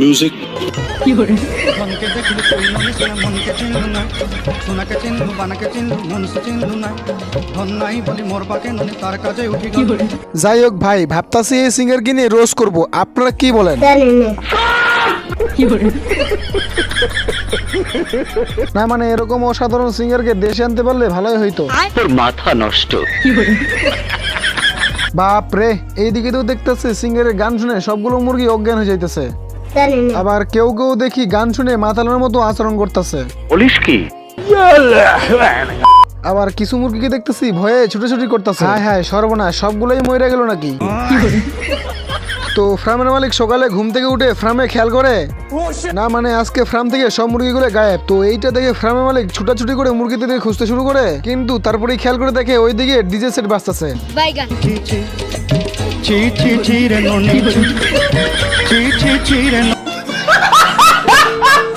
Music মনকে দেখলু তুই ননি সোনা মনকে চিনলু না সোনাকে চিনলু বানাকে চিনলু মনসে চিনলু না ধন নাই বলি মোর পাকে ননি তার কাজে উঠি গেল যাই হোক ভাই, ভাবতাছি এই সিঙ্গার কিনে রোজ করব, আপনারা কি বলেন? না মানে এরকম অসাধারণ সিঙ্গারকে দেশে আনতে পারলে ভালোই হইতো। তোর মাথা নষ্ট। বাপ রে, এইদিকে তো দেখতেছে সিঙ্গারের গান শুনে সবগুলো মুরগি অজ্ঞান হয়ে যাইতেছে। আবার কেউ কেউ দেখি গান শুনে মাতালের মতো আচরণ করতেছে। বলিস কি? আবার কিছু মুরগিকে দেখতেছি ভয়ে ছুটোছুটি করতেছে। হ্যাঁ হ্যাঁ, সর্বনাশ, সবগুলোই মরে গেল নাকি? তো ফার্মের মালিক সকালে ঘুম থেকে উঠে ফার্মে খেয়াল করে, না মানে আজকে ফার্ম থেকে সব মুরগিগুলো গায়েব। তো এইটা দেখে ফার্মের মালিক ছুটাছুটি করে মুরগিদের খুঁজতে শুরু করে, কিন্তু তারপরেই খেয়াল করে দেখে ওইদিকে ডিজে সেট বাজতেছে। চি চি চি রে ননি চি চি চি রে